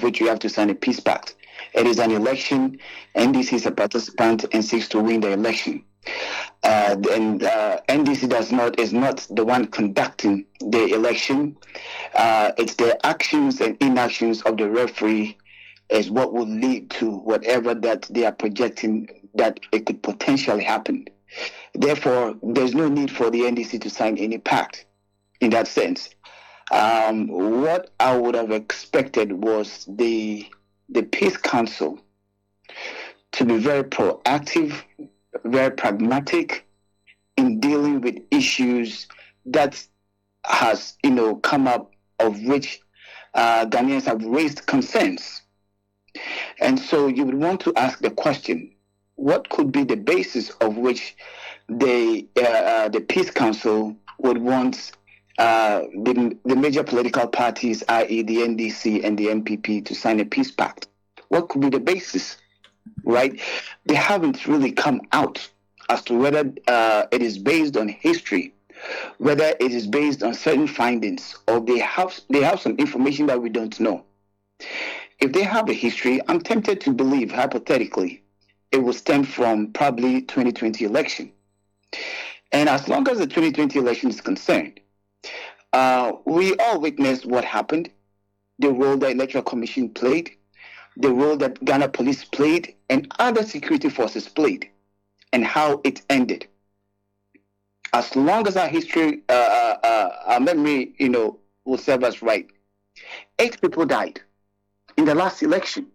which you have to sign a peace pact. It is an election. NDC is a participant and seeks to win the election. And NDC is not the one conducting the election. It's the actions and inactions of the referee is what will lead to whatever that they are projecting that it could potentially happen. Therefore, there's no need for the NDC to sign any pact in that sense. What I would have expected was the Peace Council to be very proactive, very pragmatic in dealing with issues that has, come up, of which Ghanaians have raised concerns. And so you would want to ask the question, what could be the basis of which the Peace Council would want the major political parties, i.e. the NDC and the MPP, to sign a peace pact? What could be the basis, right? They haven't really come out as to whether it is based on history, whether it is based on certain findings, or they have some information that we don't know. If they have a history, I'm tempted to believe, hypothetically, it will stem from probably 2020 election. And as long as the 2020 election is concerned, we all witnessed what happened, the role the Electoral Commission played, the role that Ghana Police played, and other security forces played, and how it ended. As long as our history, our memory, will serve us right, 8 people died in the last election.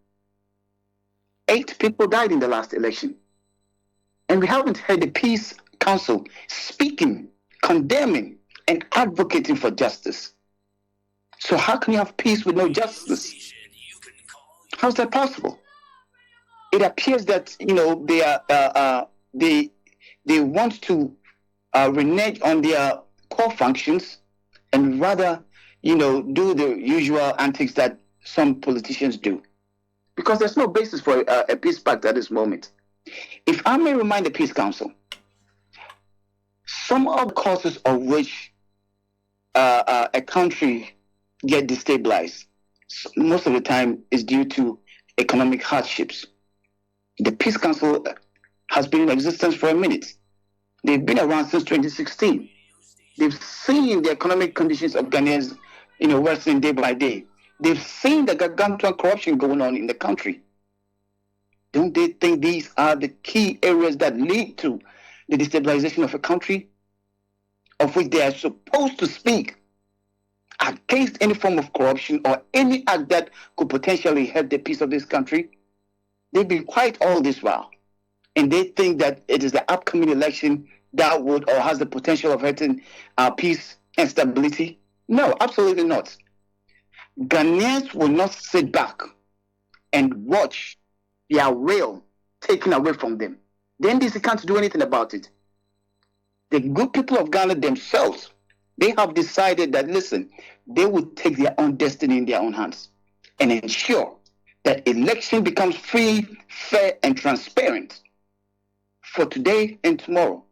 8 people died in the last election. And we haven't heard the Peace Council speaking, condemning, and advocating for justice. So how can you have peace with no justice? How's that possible? It appears that they want to renege on their core functions and rather do the usual antics that some politicians do, because there's no basis for a peace pact at this moment. If I may remind the Peace Council, some of the causes of which a country get destabilized most of the time is due to economic hardships. The Peace Council has been in existence for a minute. They've been around since 2016. They've seen the economic conditions of Ghanaians, worsening day by day. They've seen the gargantuan corruption going on in the country. Don't they think these are the key areas that lead to the destabilization of a country, of which they are supposed to speak against any form of corruption or any act that could potentially hurt the peace of this country? They've been quiet all this while, and they think that it is the upcoming election that would or has the potential of hurting our peace and stability. No, absolutely not. Ghanaians will not sit back and watch their will taken away from them. The NDC can't do anything about it. The good people of Ghana themselves, they have decided that, listen, they will take their own destiny in their own hands and ensure that election becomes free, fair, and transparent for today and tomorrow.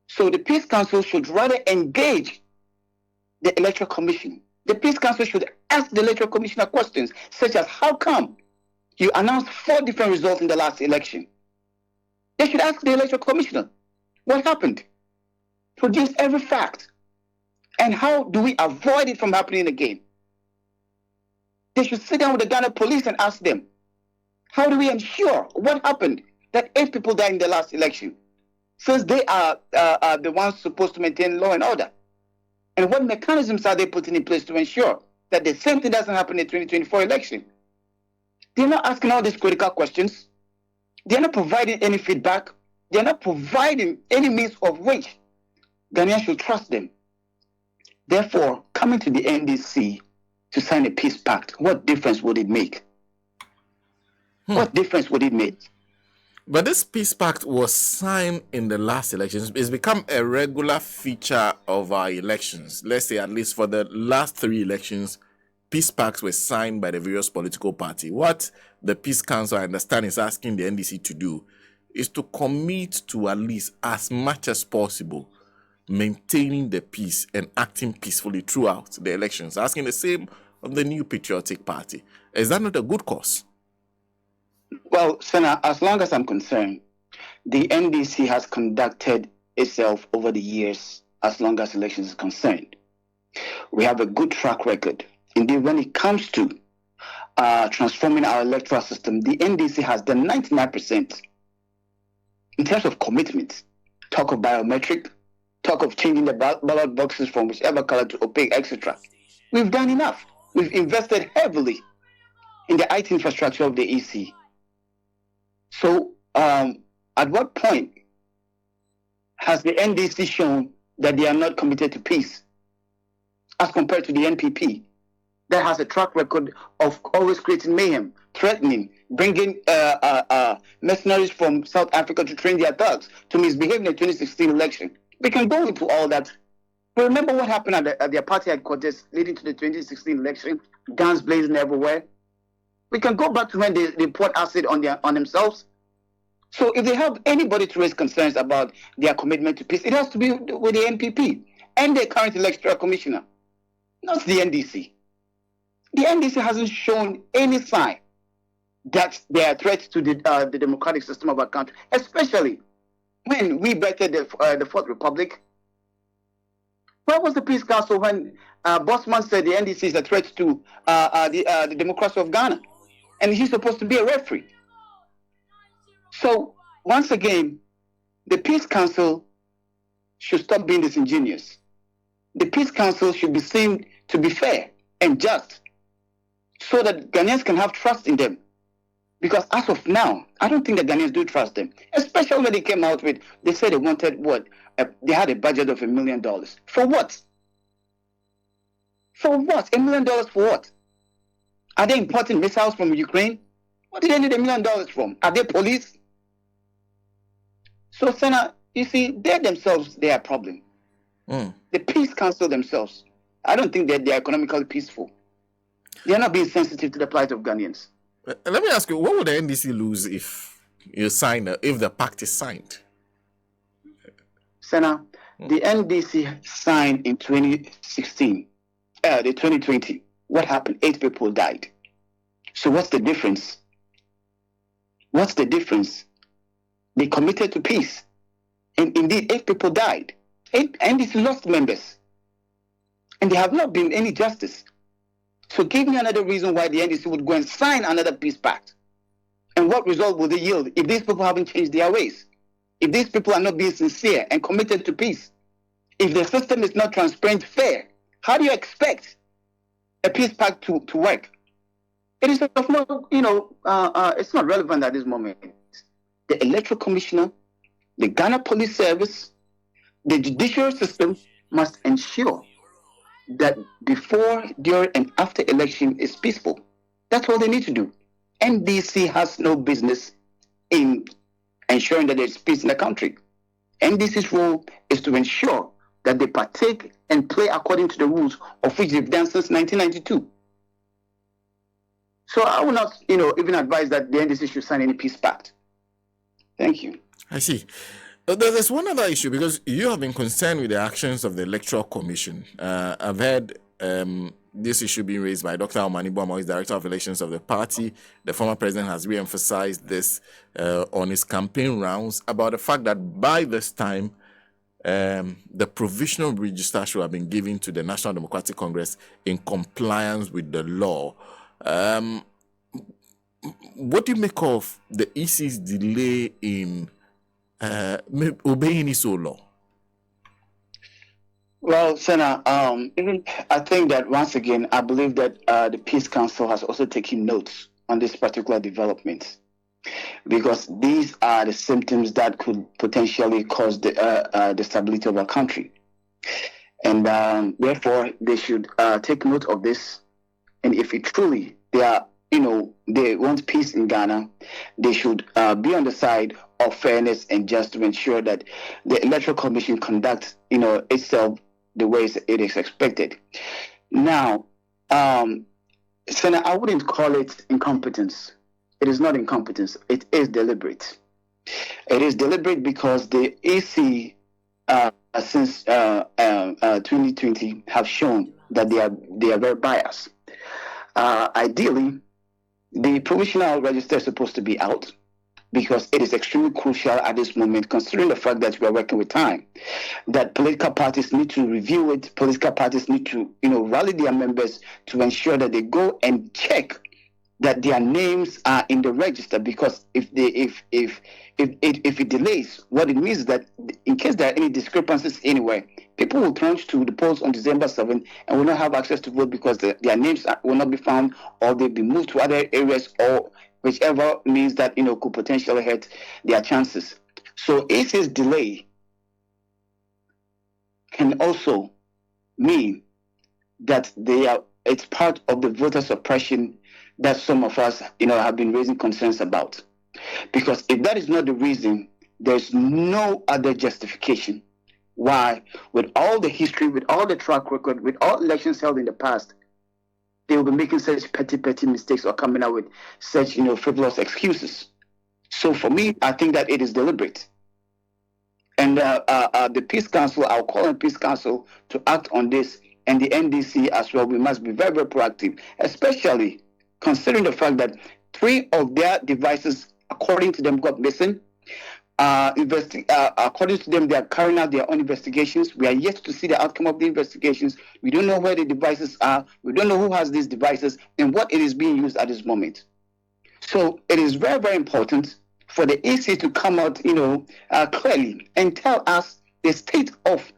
So the Peace Council should rather engage the Electoral Commission. The Peace Council should ask the Electoral Commissioner questions such as, how come you announced 4 different results in the last election? They should ask the Electoral Commissioner, what happened? Produce every fact. And how do we avoid it from happening again? They should sit down with the Ghana Police and ask them, how do we ensure what happened that 8 people died in the last election, since they are the ones supposed to maintain law and order? And what mechanisms are they putting in place to ensure that the same thing doesn't happen in the 2024 election? They're not asking all these critical questions. They're not providing any feedback. They're not providing any means of which Ghanaians should trust them. Therefore, coming to the NDC to sign a peace pact, what difference would it make? What difference would it make? But this peace pact was signed in the last elections. It's become a regular feature of our elections. Let's say at least for the last 3 elections, peace pacts were signed by the various political parties. What the Peace Council, I understand, is asking the NDC to do is to commit to at least as much as possible maintaining the peace and acting peacefully throughout the elections. Asking the same of the New Patriotic Party. Is that not a good cause? Well, Senator, as long as I'm concerned, the NDC has conducted itself over the years as long as elections is concerned. We have a good track record. Indeed, when it comes to transforming our electoral system, the NDC has done 99% in terms of commitment. Talk of biometric, talk of changing the ballot boxes from whichever color to opaque, etc. We've done enough. We've invested heavily in the IT infrastructure of the EC. So, at what point has the NDC shown that they are not committed to peace as compared to the NPP that has a track record of always creating mayhem, threatening, bringing mercenaries from South Africa to train their thugs, to misbehave in the 2016 election? We can go into all that. But remember what happened at their party headquarters leading to the 2016 election? Guns blazing everywhere. We can go back to when they poured acid on themselves. So if they have anybody to raise concerns about their commitment to peace, it has to be with the NPP and the current electoral commissioner, not the NDC. The NDC hasn't shown any sign that they are a threat to the democratic system of our country, especially when we bettered the Fourth Republic. Where was the Peace Council when Bosman said the NDC is a threat to the democracy of Ghana, and he's supposed to be a referee? So once again, the Peace Council should stop being disingenuous. The Peace Council should be seen to be fair and just, so that Ghanaians can have trust in them. Because as of now, I don't think the Ghanaians do trust them. Especially when they came out with, they said they wanted what? They had a budget of $1 million. For what? For what? $1 million for what? Are they importing missiles from Ukraine? What did they need $1 million from? Are they police? So, Senator, you see, they themselves, they are a problem. The Peace Council themselves, I don't think that they are economically peaceful. They are not being sensitive to the plight of Ghanaians. Let me ask you, what would the NDC lose if if the pact is signed? Senator, the NDC signed in 2016, the 2020. What happened? 8 people died. So what's the difference? What's the difference? They committed to peace. And indeed, 8 people died. NDC lost members. And there have not been any justice. So give me another reason why the NDC would go and sign another peace pact. And what result will they yield if these people haven't changed their ways? If these people are not being sincere and committed to peace? If the system is not transparent, fair, how do you expect a peace pact to work? It is of no, it's not relevant at this moment. The Electoral Commissioner, the Ghana Police Service, the judicial system must ensure that before, during, and after election is peaceful. That's all they need to do. NDC has no business in ensuring that there's peace in the country. NDC's role is to ensure that they partake and play according to the rules of which they've done since 1992. So I will not, even advise that the NDC should sign any peace pact. Thank you. I see. There's one other issue, because you have been concerned with the actions of the Electoral Commission. I've heard this issue being raised by Dr. Omani Boamo, who is Director of Relations of the party. The former president has re-emphasized this on his campaign rounds about the fact that by this time, the provisional register should have been given to the National Democratic Congress in compliance with the law. What do you make of the EC's delay in obeying its own law? Well, Senator, I think that once again, I believe that the Peace Council has also taken notes on this particular development, because these are the symptoms that could potentially cause the stability of our country. And therefore, they should take note of this. And if it truly they want peace in Ghana, they should be on the side of fairness and just to ensure that the Electoral Commission conducts, itself the ways it is expected. Now, Senator, I wouldn't call it incompetence. It is not incompetence. It is deliberate. It is deliberate because the EC, since 2020, have shown that they are very biased. Ideally, the provisional register is supposed to be out because it is extremely crucial at this moment, considering the fact that we are working with time, that political parties need to review it. Political parties need to, rally their members to ensure that they go and check that their names are in the register, because if it delays, what it means is that in case there are any discrepancies anywhere, people will trudge to the polls on December 7th and will not have access to vote because their names will not be found, or they'll be moved to other areas, or whichever means that could potentially hurt their chances. So AC's delay can also mean that it's part of the voter suppression that some of us, have been raising concerns about. Because if that is not the reason, there's no other justification why, with all the history, with all the track record, with all elections held in the past, they will be making such petty mistakes or coming out with such, frivolous excuses. So for me, I think that it is deliberate. And the Peace Council, I'll call on Peace Council to act on this, and the NDC as well. We must be very, very proactive, especially considering the fact that 3 of their devices, according to them, got missing. According to them, they are carrying out their own investigations. We are yet to see the outcome of the investigations. We don't know where the devices are. We don't know who has these devices and what it is being used at this moment. So it is very, very important for the EC to come out, clearly and tell us the state of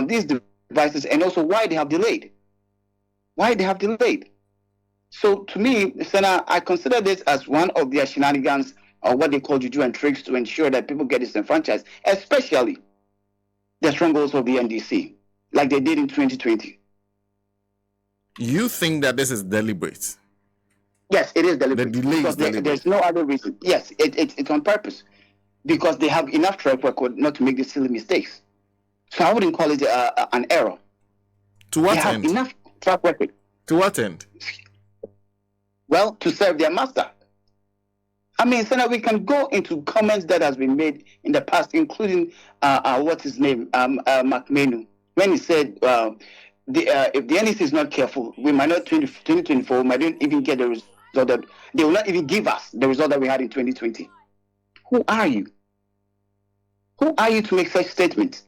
these devices, and also why they have delayed. So to me, Senator, I consider this as one of their shenanigans, or what they call juju and tricks, to ensure that people get disenfranchised, especially the strongholds of the NDC, like they did in 2020. You think that this is deliberate? Yes, it is deliberate. The delay is deliberate. There's no other reason. Yes, it's on purpose, because they have enough track record not to make these silly mistakes. So I wouldn't call it an error. To what they end? Have enough track record. To what end? Well, to serve their master. I mean, Senator, we can go into comments that has been made in the past, including what's his name, McMenu, when he said if the NEC is not careful, we might not 2024, we might not even get the result that they will not even give us the result that we had in 2020. Who are you? Who are you to make such statements?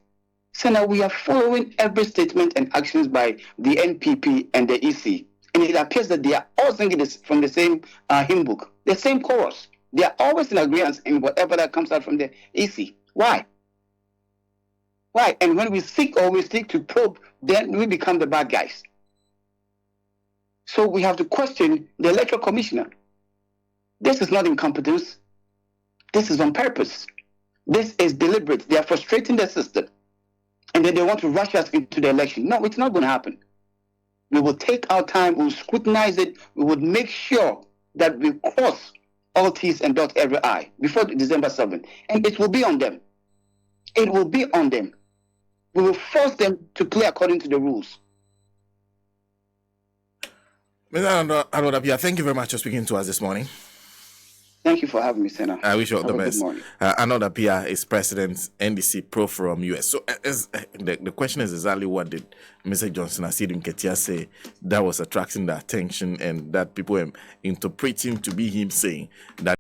Senator, we are following every statement and actions by the NPP and the EC. And it appears that they are all singing this from the same hymn book, the same chorus. They are always in agreement in whatever that comes out from the EC. Why? And when we seek to probe, then we become the bad guys. So we have to question the electoral commissioner. This is not incompetence. This is on purpose. This is deliberate. They are frustrating the system. And then they want to rush us into the election. No, it's not going to happen. We will take our time, we will scrutinize it, we would make sure that we cross all T's and dot every I before December 7th. And it will be on them. It will be on them. We will force them to play according to the rules. Mr. ARNOLD, APPIAH, thank you very much for speaking to us this morning. Thank you for having me, Senator. I wish you all the Have a best. good morning. ARNOLD, APPIAH is President, NDC Pro Forum US. So the question is exactly what did Mr. Johnson Asiedu Nketia say that was attracting the attention and that people are interpreting to be him saying that